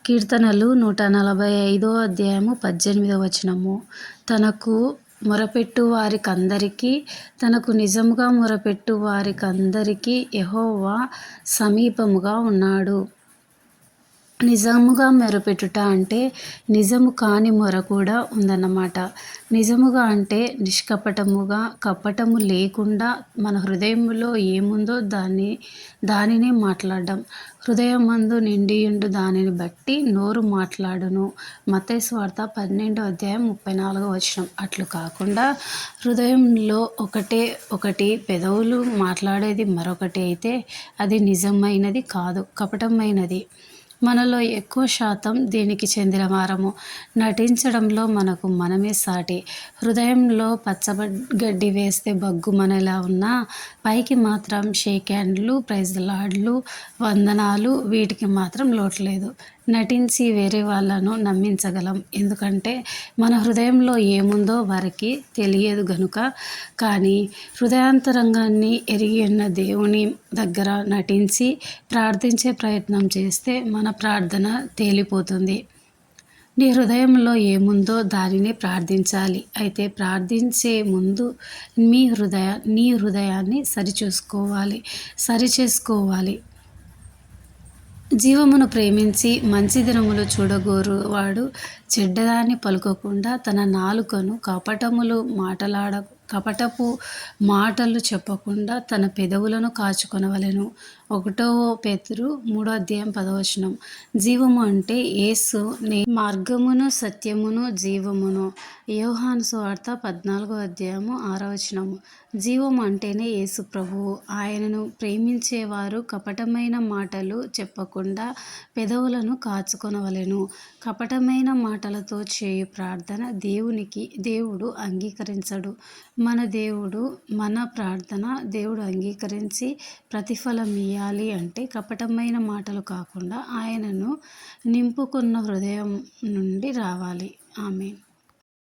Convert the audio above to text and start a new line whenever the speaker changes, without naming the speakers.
కీర్తనలు 145 అధ్యాయము 18 వచనము. తనకు మొరపెట్టు వారికందరికీ, తనకు నిజముగా మొరపెట్టు వారికందరికీ యెహోవా సమీపముగా ఉన్నాడు. నిజముగా మొరపెట్టుట అంటే నిజము కాని మొర కూడా ఉందన్నమాట. నిజముగా అంటే నిష్కపటముగా, కపటము లేకుండా మన హృదయములో ఏముందో దానినే మాట్లాడడం. హృదయమందు నిండియుండు దానిని బట్టి నోరు మాట్లాడును. మత్తయి సువార్త 12వ అధ్యాయం 34వ వచనం. అట్లు కాకుండా హృదయంలో ఒకటి, పెదవులు మాట్లాడేది మరొకటి అయితే అది నిజమైనది కాదు, కపటమైనది. మనలో ఎక్కువ శాతం దీనికి చెందినవారము. నటించడంలో మనకు మనమే సాటి. హృదయంలో పచ్చగడ్డి వేస్తే బగ్గుమనేలా ఉన్నా పైకి మాత్రం షేక్ హ్యాండ్లు, ప్రైజ్ ది లార్డ్లు, వందనాలు వీటికి మాత్రం లోటులేదు. నటించి వేరే వాళ్ళను నమ్మించగలం, ఎందుకంటే మన హృదయంలో ఏముందో వారికి తెలియదు గనుక. కానీ హృదయాంతరంగాన్ని ఎరిగి ఉన్న దేవుని దగ్గర నటించి ప్రార్థించే ప్రయత్నం చేస్తే మన ప్రార్థన తేలిపోతుంది. నీ హృదయంలో ఏముందో దానినే ప్రార్థించాలి. అయితే ప్రార్థించే ముందు నీ హృదయాన్ని సరిచేసుకోవాలి. జీవమును ప్రేమించి మంచి దినములు చూడగోరువాడు చెడ్డదాన్ని పలుకకుండా తన నాలుకను కపటపు మాటలు చెప్పకుండా తన పెదవులను కాచుకొనవలెను. 1 పేతురు 3వ అధ్యాయం 10వ వచనం. జీవము అంటే యేసు మార్గమును, సత్యమును, జీవమును. యోహాను సువార్త 14వ అధ్యాయము 6వ వచనము. జీవము అంటేనే యేసు ప్రభువు. ఆయనను ప్రేమించేవారు కపటమైన మాటలు చెప్పకుండా పెదవులను కాచుకొనవలెను. కపటమైన మాటలతో చేయు ప్రార్థన దేవుడు అంగీకరించడు. మన ప్రార్థన దేవుడు అంగీకరించి ప్రతిఫలమియ్యాలి అంటే కపటమైన మాటలు కాకుండా ఆయనను నింపుకున్న హృదయం నుండి రావాలి. ఆమేన్.